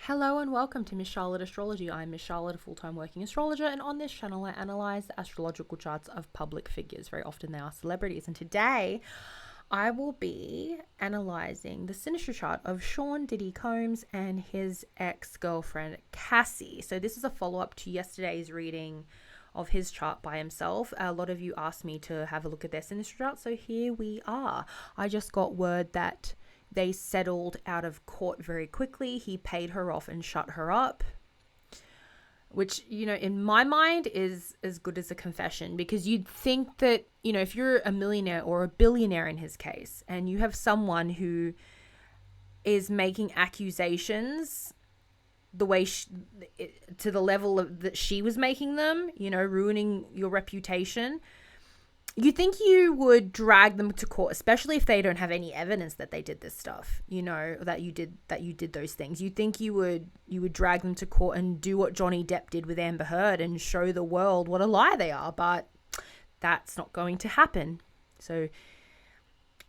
Hello and welcome to Miss Charlotte Astrology. I'm Miss Charlotte, a full-time working astrologer, and on this channel I analyze the astrological charts of public figures. Very often they are celebrities, and today I will be analyzing the Synastry chart of Sean Diddy Combs and his ex-girlfriend Cassie. So this is a follow-up to yesterday's reading of his chart by himself. A lot of you asked me to have a look at their Synastry chart, so here we are. I just got word that they settled out of court very quickly. He paid her off and shut her up, which, you know, in my mind is as good as a confession, because you'd think that, you know, if you're a millionaire or a billionaire in his case, and you have someone who is making accusations the way to the level of that she was making them, you know, ruining your reputation, you think you would drag them to court, especially if they don't have any evidence that they did this stuff, you know, that you did those things. You think you would drag them to court and do what Johnny Depp did with Amber Heard and show the world what a liar they are, but that's not going to happen. So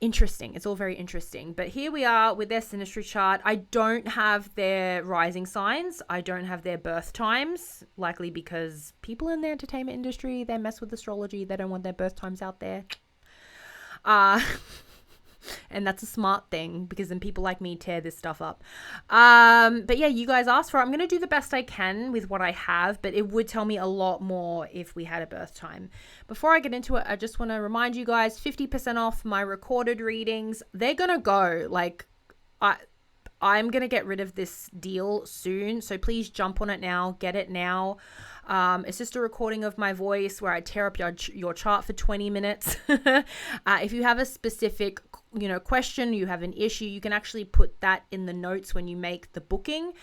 interesting. It's all very interesting. But here we are with their Synastry chart. I don't have their rising signs. I don't have their birth times, likely because people in the entertainment industry, they mess with astrology. They don't want their birth times out there. And that's a smart thing, because then people like me tear this stuff up. But yeah, you guys asked for it. I'm going to do the best I can with what I have, but it would tell me a lot more if we had a birth time. Before I get into it, I just want to remind you guys, 50% off my recorded readings. They're going to go. Like, I'm going to get rid of this deal soon, so please jump on it now. Get it now. It's just a recording of my voice where I tear up your chart for 20 minutes. If you have a specific, you know, question, you have an issue, you can actually put that in the notes when you make the booking.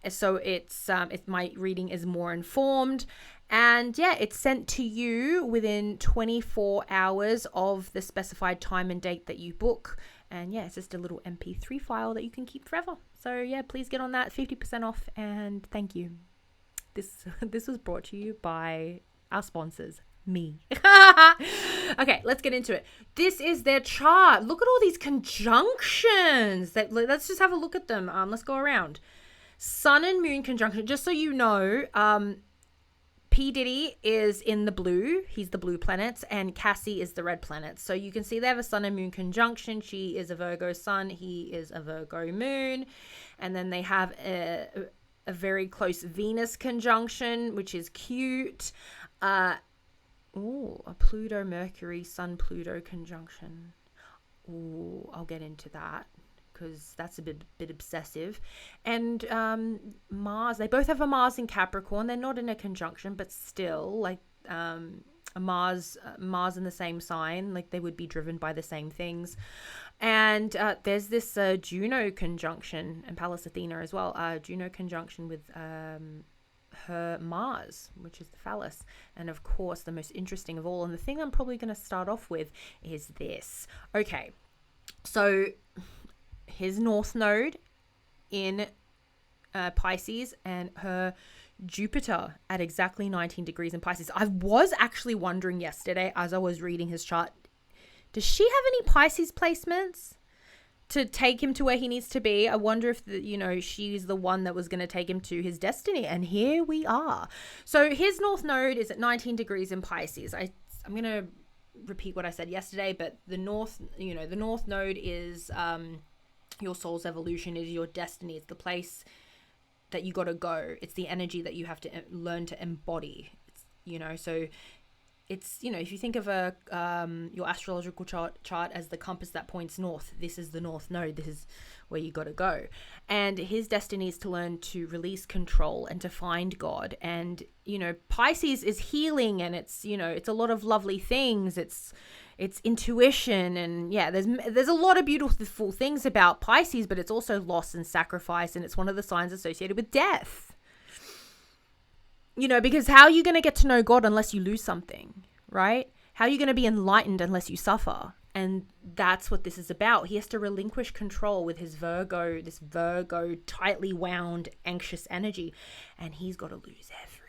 So it's if my reading is more informed. And yeah, it's sent to you within 24 hours of the specified time and date that you book. And yeah, it's just a little MP3 file that you can keep forever. So yeah, please get on that. 50% off, and thank you. This was brought to you by our sponsors, me. Okay, let's get into it. This is their chart. Look at all these conjunctions. Let's just have a look at them. Let's go around. Sun and Moon conjunction. Just so you know, P. Diddy is in the blue. He's the blue planets, and Cassie is the red planets. So you can see they have a Sun and Moon conjunction. She is a Virgo Sun. He is a Virgo Moon. And then they have a very close Venus conjunction, which is cute. A Pluto Mercury Sun Pluto conjunction. I'll get into that, because that's a bit obsessive. And Mars, they both have a Mars in Capricorn. They're not in a conjunction, but still, like, a Mars in the same sign, like they would be driven by the same things. And there's this Juno conjunction, and Pallas Athena as well. Juno conjunction with her Mars, which is the phallus. And of course, the most interesting of all, and the thing I'm probably going to start off with, is this. Okay, so his North Node in Pisces, and her Jupiter at exactly 19 degrees in Pisces. I was actually wondering yesterday as I was reading his chart, does she have any Pisces placements to take him to where he needs to be? I wonder if, she's the one that was going to take him to his destiny. And here we are. So his North Node is at 19 degrees in Pisces. I'm going to repeat what I said yesterday, but the North Node is your soul's evolution, is your destiny. It's the place that you got to go. It's the energy that you have to learn to embody. So it's, if you think of your astrological chart as the compass that points north, this is the North Node. This is where you got to go. And his destiny is to learn to release control and to find God. And, Pisces is healing, and it's a lot of lovely things. It's intuition, and yeah, there's a lot of beautiful things about Pisces, but it's also loss and sacrifice, and it's one of the signs associated with death. Because how are you going to get to know God unless you lose something, right? How are you going to be enlightened unless you suffer? And that's what this is about. He has to relinquish control with his this Virgo, tightly wound, anxious energy, and he's got to lose everything.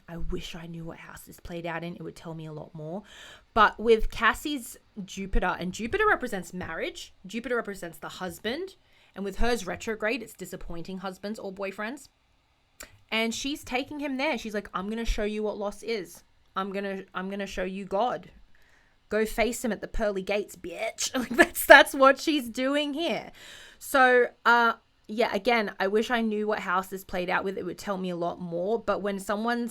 I wish I knew what house this played out in. It would tell me a lot more. But with Cassie's Jupiter, and Jupiter represents marriage, Jupiter represents the husband, And with hers retrograde, it's disappointing husbands or boyfriends. And she's taking him there. She's like, I'm going to show you what loss is. I'm going to show you God. Go face him at the pearly gates, bitch. Like that's what she's doing here. So, yeah, again, I wish I knew what house this played out with. It would tell me a lot more. But when someone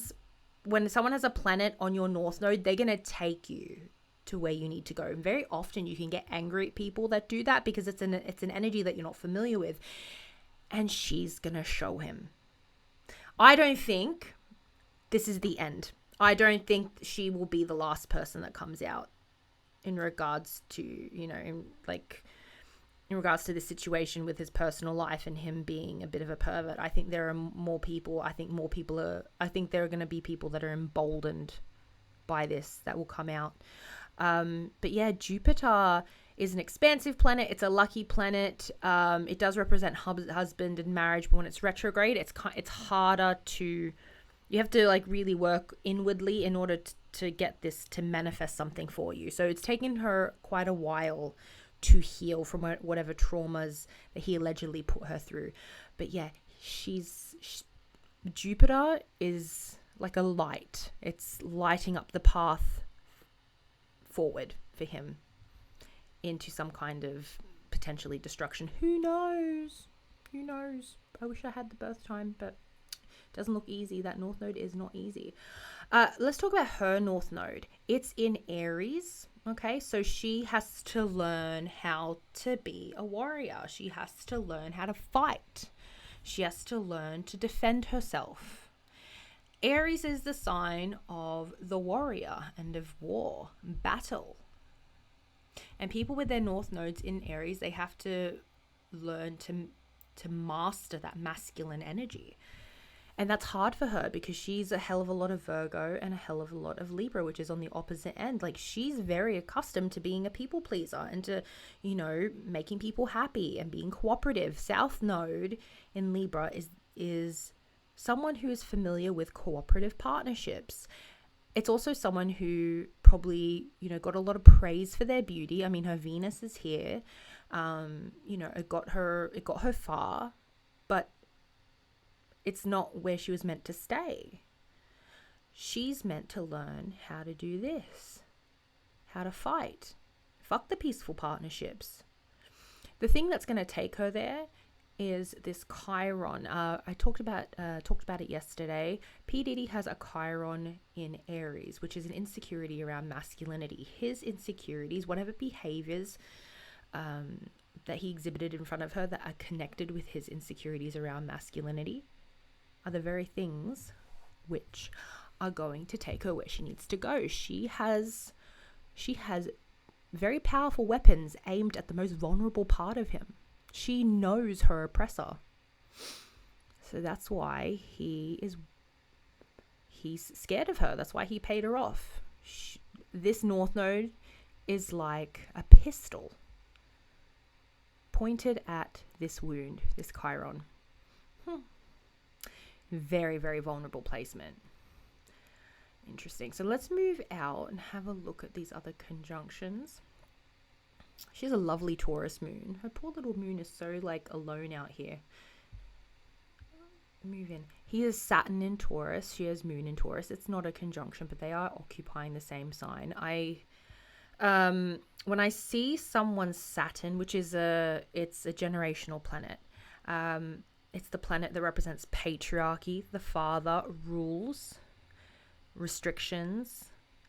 has a planet on your north node, they're going to take you to where you need to go. And very often you can get angry at people that do that because it's an energy that you're not familiar with. And she's going to show him. I don't think this is the end. I don't think she will be the last person that comes out in regards to, in regards to this situation with his personal life and him being a bit of a pervert. I think there are more people. I think there are going to be people that are emboldened by this that will come out. But yeah, Jupiter is an expansive planet. It's a lucky planet. It does represent husband and marriage, but when it's retrograde, it's harder to, you have to really work inwardly in order to get this to manifest something for you. So it's taken her quite a while to heal from whatever traumas that he allegedly put her through. But yeah, Jupiter is like a light. It's lighting up the path forward for him into some kind of potentially destruction. Who knows? I wish I had the birth time, but it doesn't look easy. That north node is not easy. Let's talk about her north node. It's in Aries. Okay, so she has to learn how to be a warrior. She has to learn how to fight. She has to learn to defend herself. Aries is the sign of the warrior and of war, battle. And people with their north nodes in Aries, they have to learn to master that masculine energy. And that's hard for her because she's a hell of a lot of Virgo and a hell of a lot of Libra, which is on the opposite end. Like, she's very accustomed to being a people pleaser and to, making people happy and being cooperative. South node in Libra is someone who is familiar with cooperative partnerships. It's also someone who probably, got a lot of praise for their beauty. I mean, her Venus is here. It got her far, but it's not where she was meant to stay. She's meant to learn how to do this, how to fight. Fuck the peaceful partnerships. The thing that's going to take her there is this Chiron. I talked about it yesterday. P. Diddy has a Chiron in Aries, which is an insecurity around masculinity. His insecurities, whatever behaviors that he exhibited in front of her that are connected with his insecurities around masculinity, are the very things which are going to take her where she needs to go. She has very powerful weapons aimed at the most vulnerable part of him. She knows her oppressor. So that's why he's scared of her. That's why he paid her off. This north node is like a pistol pointed at this wound, this Chiron. Very, very vulnerable placement. Interesting. So let's move out and have a look at these other conjunctions. She has a lovely Taurus moon. Her poor little moon is so alone out here. Move in. He has Saturn in Taurus. She has moon in Taurus. It's not a conjunction, but they are occupying the same sign. When I see someone's Saturn, which is it's a generational planet. It's the planet that represents patriarchy, the father, rules, restrictions,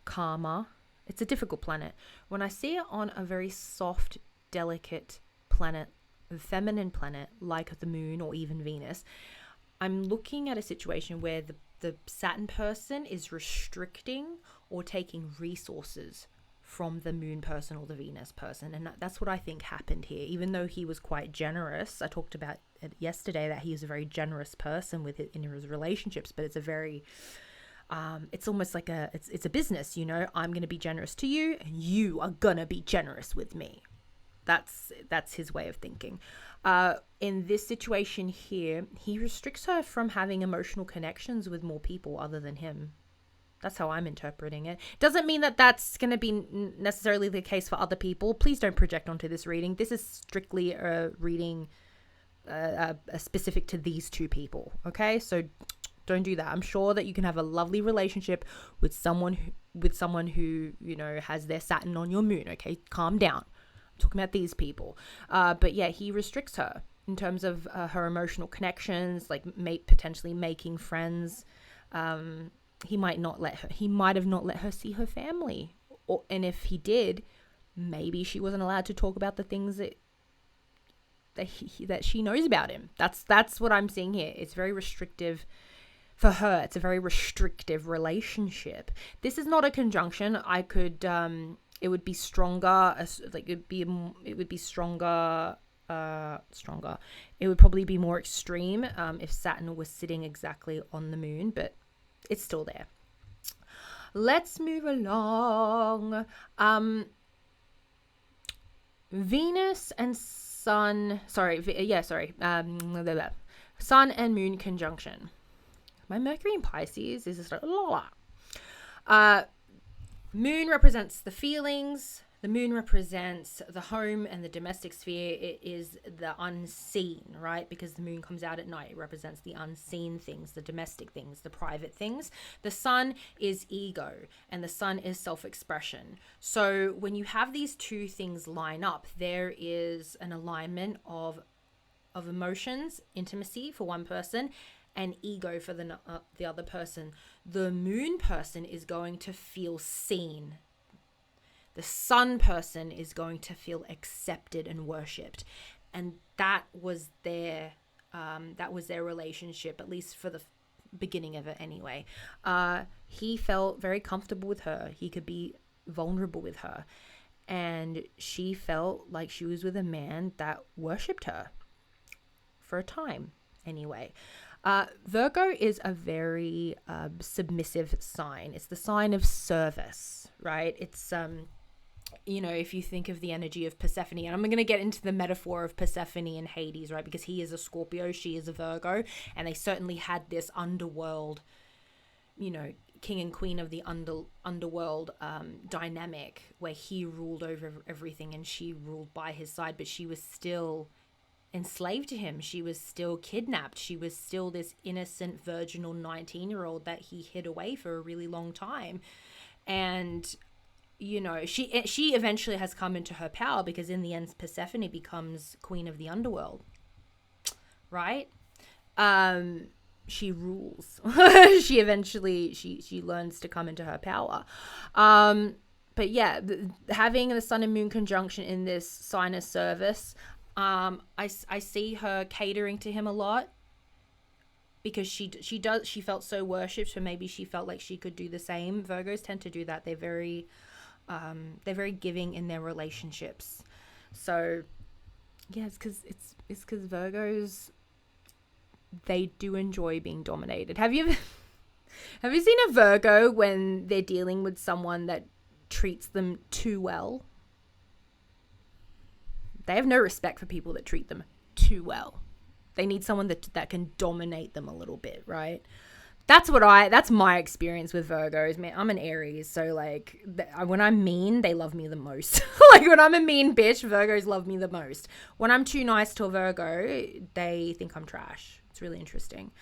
karma. It's a difficult planet. When I see it on a very soft, delicate planet, a feminine planet like the moon or even Venus, I'm looking at a situation where the Saturn person is restricting or taking resources from the moon person or the Venus person. And that's what I think happened here. Even though he was quite generous, I talked about it yesterday that he is a very generous person in his relationships, but it's a very it's almost like it's a business, I'm going to be generous to you and you are going to be generous with me. That's his way of thinking. In this situation here, he restricts her from having emotional connections with more people other than him. That's how I'm interpreting it. Doesn't mean that that's going to be necessarily the case for other people. Please don't project onto this reading. This is strictly a reading specific to these two people. Okay, so don't do that. I'm sure that you can have a lovely relationship with someone who you know has their Saturn on your moon. Okay, calm down. I'm talking about these people. But yeah, he restricts her in terms of her emotional connections, like potentially making friends. He might have not let her see her family, and if he did, maybe she wasn't allowed to talk about the things that she knows about him. That's what I'm seeing here. It's very restrictive for her. It's a very restrictive relationship. This is not a conjunction. I could it would be stronger, like it would be stronger. It would probably be more extreme if Saturn was sitting exactly on the moon, but it's still there. Let's move along. Venus and Sun, Sun and Moon conjunction. My Mercury in Pisces is just like, Moon represents the feelings. The moon represents the home and the domestic sphere. It is the unseen, right? Because the moon comes out at night. It represents the unseen things, the domestic things, the private things. The sun is ego, and the sun is self-expression. So when you have these two things line up, there is an alignment of emotions, intimacy for one person, and ego for the other person. The moon person is going to feel seen. The sun person is going to feel accepted and worshipped, and that was their relationship, at least for the beginning of it. Anyway, he felt very comfortable with her. He could be vulnerable with her, and she felt like she was with a man that worshipped her for a time. Anyway, Virgo is a very submissive sign. It's the sign of service, right? It's you know, if you think of the energy of Persephone, and I'm going to get into the metaphor of Persephone and Hades, right? Because he is a Scorpio, she is a Virgo, and they certainly had this underworld, you know, king and queen of the underworld dynamic where he ruled over everything and she ruled by his side, but she was still enslaved to him. She was still kidnapped. She was still this innocent, virginal 19-year-old that he hid away for a really long time. And you know, she eventually has come into her power because in the end, Persephone becomes queen of the underworld, right? She rules. She eventually, she learns to come into her power. But yeah, having the sun and moon conjunction in this sign of service, I see her catering to him a lot because she felt so worshipped, so maybe she felt like she could do the same. Virgos tend to do that. They're very giving in their relationships. So yeah, it's because Virgos, they do enjoy being dominated. Have you seen a Virgo when they're dealing with someone that treats them too well? They have no respect for people that treat them too well. They need someone that can dominate them a little bit, right? That's my experience with Virgos, man. I'm an Aries, so like when I'm mean, they love me the most. Like when I'm a mean bitch, Virgos love me the most. When I'm too nice to a Virgo, they think I'm trash. It's really interesting.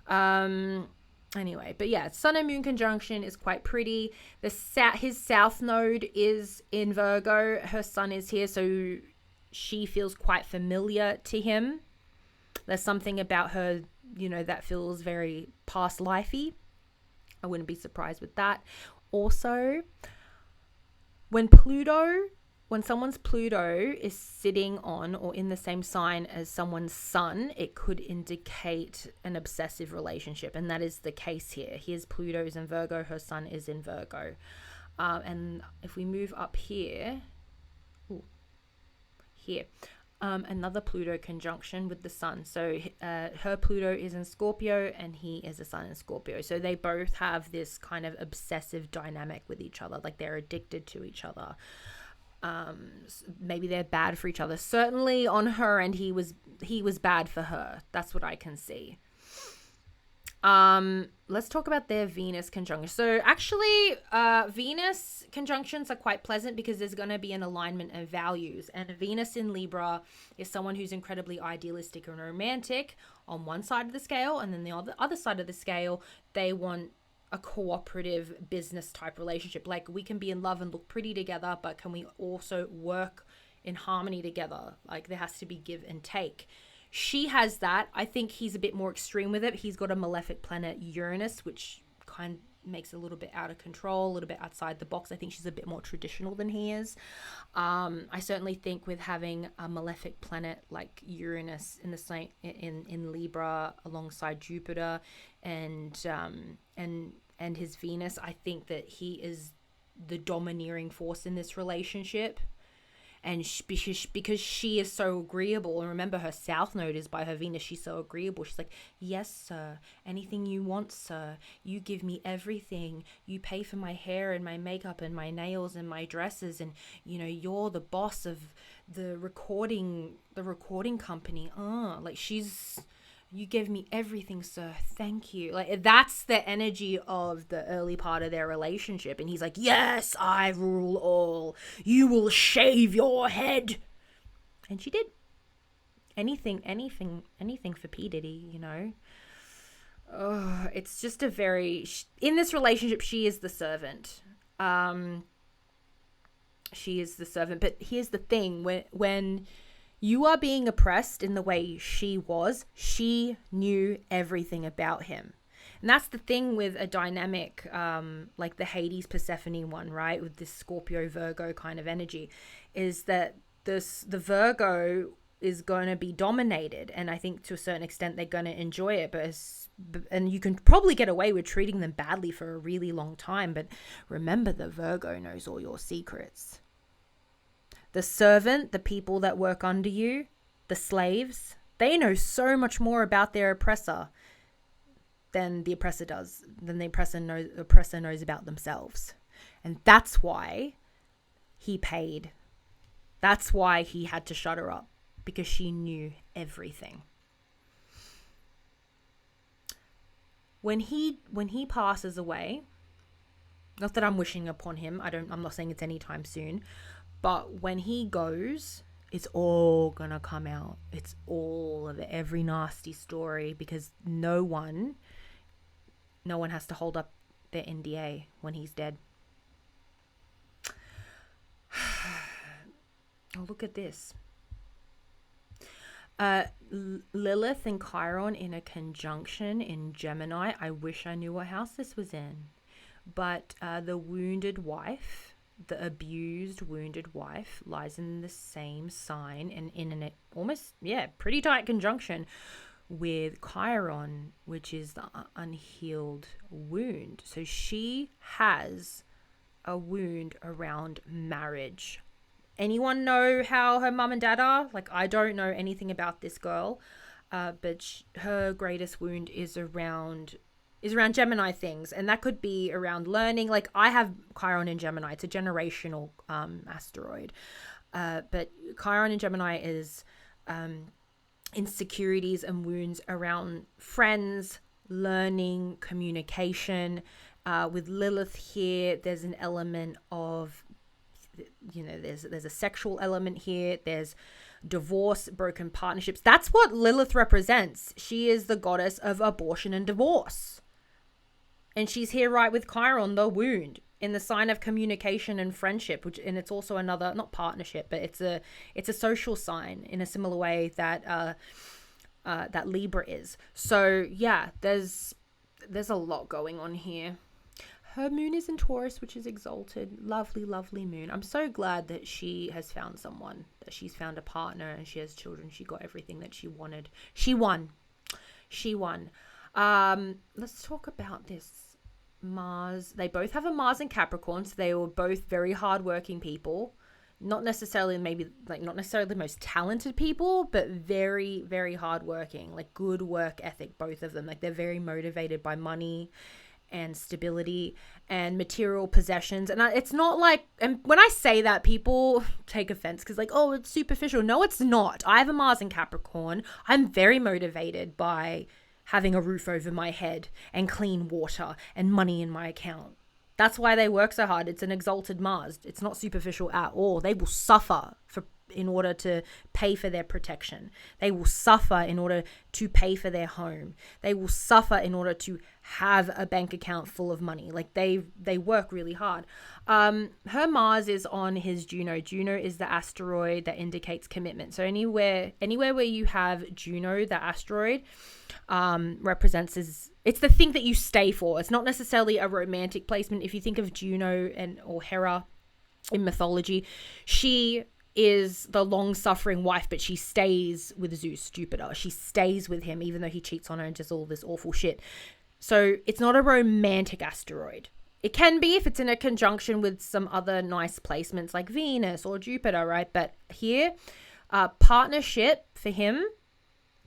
Anyway, but yeah, Sun and Moon conjunction is quite pretty. His South Node is in Virgo. Her Sun is here, so she feels quite familiar to him. There's something about her, you know, that feels very past lifey. I wouldn't be surprised with that. Also, when someone's Pluto is sitting on or in the same sign as someone's sun, it could indicate an obsessive relationship. And that is the case here. Here's Pluto's in Virgo. Her sun is in Virgo. And if we move up here, another Pluto conjunction with the sun. So her Pluto is in Scorpio and he is a sun in Scorpio. So they both have this kind of obsessive dynamic with each other. Like they're addicted to each other. Maybe they're bad for each other. Certainly on her end, he was bad for her. That's what I can see. Let's talk about their Venus conjunction. So actually, Venus conjunctions are quite pleasant because there's going to be an alignment of values. And Venus in Libra is someone who's incredibly idealistic and romantic on one side of the scale. And then the other side of the scale, they want a cooperative business type relationship. Like, we can be in love and look pretty together, but can we also work in harmony together? Like, there has to be give and take. She has that. I think he's a bit more extreme with it. He's got a malefic planet, Uranus, which kind of makes it a little bit out of control, a little bit outside the box. I think she's a bit more traditional than he is. I certainly think with having a malefic planet like Uranus in the same in Libra alongside Jupiter and his Venus, I think that he is the domineering force in this relationship. And because she is so agreeable, and remember her south node is by her Venus, she's so agreeable. She's like, yes, sir, anything you want, sir. You give me everything. You pay for my hair and my makeup and my nails and my dresses. And, you know, you're the boss of the recording company. Like, you gave me everything, sir. Thank you. Like, that's the energy of the early part of their relationship. And he's like, yes, I rule all. You will shave your head. And she did. Anything for P. Diddy, you know. Oh, it's just a very... In this relationship, she is the servant. She is the servant. But here's the thing. When you are being oppressed in the way she was, she knew everything about him. And that's the thing with a dynamic, like the Hades Persephone one, right? With this Scorpio Virgo kind of energy, is that the Virgo is going to be dominated. And I think to a certain extent, they're going to enjoy it. And you can probably get away with treating them badly for a really long time. But remember, the Virgo knows all your secrets. The servant, the people that work under you, the slaves, they know so much more about their oppressor than the oppressor does, than the oppressor knows about themselves. And that's why he paid. That's why he had to shut her up, because she knew everything. When he passes away, not that I'm wishing upon him, I'm not saying it's anytime soon, but when he goes, it's all gonna come out. It's all of it, every nasty story, because no one has to hold up their NDA when he's dead. Oh, look at this. Lilith and Chiron in a conjunction in Gemini. I wish I knew what house this was in. But the wounded wife, the abused wounded wife, lies in the same sign and in an almost, pretty tight conjunction with Chiron, which is the unhealed wound. So she has a wound around marriage. Anyone know how her mum and dad are? Like, I don't know anything about this girl, but her greatest wound is around Gemini things, and that could be around learning. Like, I have Chiron in Gemini. It's a generational asteroid, but Chiron in Gemini is insecurities and wounds around friends, learning, communication. With Lilith here, there's an element of, you know, there's a sexual element here. There's divorce, broken partnerships. That's what Lilith represents. She is the goddess of abortion and divorce. And she's here right with Chiron, the wound, in the sign of communication and friendship, and it's also another, not partnership, but it's a social sign in a similar way that that Libra is. So yeah, there's a lot going on here. Her moon is in Taurus, which is exalted. Lovely, lovely moon. I'm so glad that she has found someone, that she's found a partner and she has children. She got everything that she wanted. She won. Let's talk about this. Mars. They both have a Mars in Capricorn, so they were both very hardworking people. Not necessarily the most talented people, but very, very hardworking. Like, good work ethic, both of them. Like, they're very motivated by money and stability and material possessions. And it's not like, and when I say that, people take offense because, like, oh, it's superficial. No, it's not. I have a Mars in Capricorn. I'm very motivated by having a roof over my head and clean water and money in my account. That's why they work so hard. It's an exalted Mars. It's not superficial at all. They will suffer in order to pay for their protection. They will suffer in order to pay for their home. They will suffer in order to have a bank account full of money. Like they work really hard. Her Mars is on his Juno. Juno is the asteroid that indicates commitment. So anywhere where you have Juno, the asteroid, represents it's the thing that you stay for. It's not necessarily a romantic placement. If you think of Juno or Hera in mythology, she is the long-suffering wife, but she stays with Zeus, Jupiter. She stays with him even though he cheats on her and does all this awful shit. So it's not a romantic asteroid. It can be if it's in a conjunction with some other nice placements like Venus or Jupiter, right? But here, partnership for him,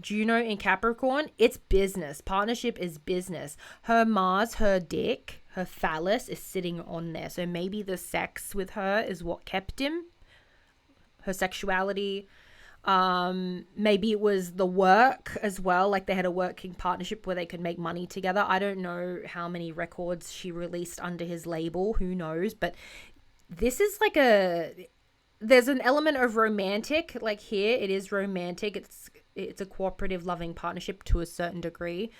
Juno in Capricorn, it's business. Partnership is business. Her Mars, her dick, her phallus is sitting on there. So maybe the sex with her is what kept him. Her sexuality. Maybe it was the work as well. Like they had a working partnership where they could make money together. I don't know how many records she released under his label. Who knows? But this is like there's an element of romantic. Like here, it is romantic. It's a cooperative, loving partnership to a certain degree.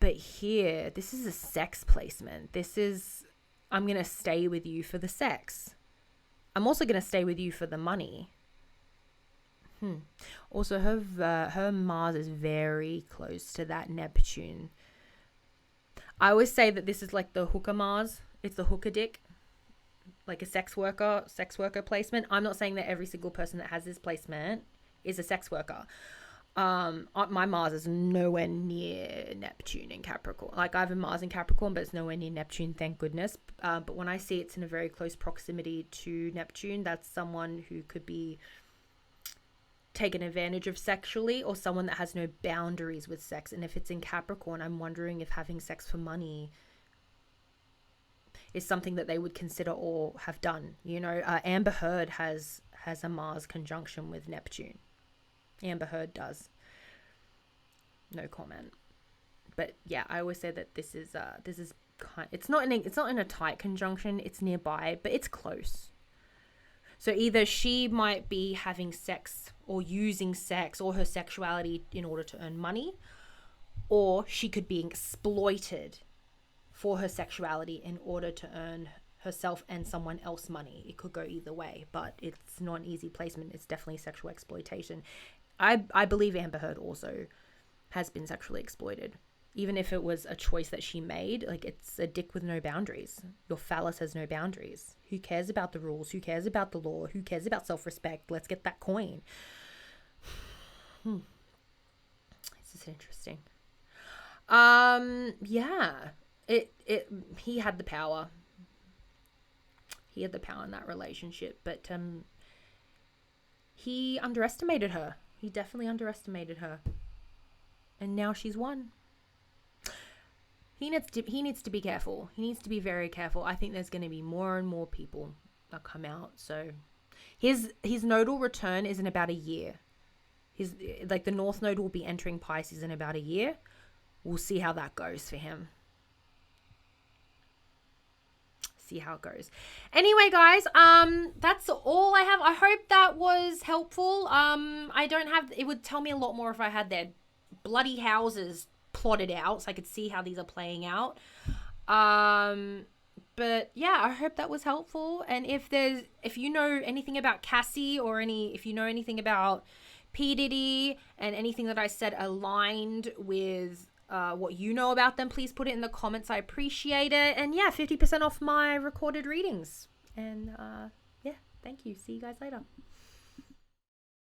But here, this is a sex placement. This is, I'm going to stay with you for the sex. I'm also going to stay with you for the money. Also, her Mars is very close to that Neptune. I always say that this is like the hooker Mars. It's the hooker dick. Like a sex worker placement. I'm not saying that every single person that has this placement is a sex worker. My Mars is nowhere near Neptune in Capricorn. Like I have a Mars in Capricorn, but it's nowhere near Neptune, thank goodness. But when I see it's in a very close proximity to Neptune, that's someone who could be taken advantage of sexually, or someone that has no boundaries with sex. And if it's in Capricorn, I'm wondering if having sex for money is something that they would consider or have done. You know, Amber Heard has a Mars conjunction with Neptune. Amber Heard does. No comment. But yeah, I always say that this is it's not in a tight conjunction. It's nearby, but it's close. So either she might be having sex or using sex or her sexuality in order to earn money, or she could be exploited for her sexuality in order to earn herself and someone else money. It could go either way, but it's not an easy placement. It's definitely sexual exploitation. I believe Amber Heard also has been sexually exploited. Even if it was a choice that she made, like it's a dick with no boundaries. Your phallus has no boundaries. Who cares about the rules? Who cares about the law? Who cares about self-respect? Let's get that coin. This is interesting. Yeah. He had the power. He had the power in that relationship, but he underestimated her. He definitely underestimated her. And now she's won. He needs to be careful. He needs to be very careful. I think there's going to be more and more people that come out. So his nodal return is in about a year. The North Node will be entering Pisces in about a year. We'll see how that goes for him. See how it goes. Anyway, guys, that's all I have. I hope that was helpful. It would tell me a lot more if I had their bloody houses plotted out so I could see how these are playing out. But yeah, I hope that was helpful. And if you know anything about Cassie or if you know anything about P. Diddy and anything that I said aligned with what you know about them, please put it in the comments. I appreciate it. And yeah, 50% off my recorded readings. And yeah, thank you. See you guys later.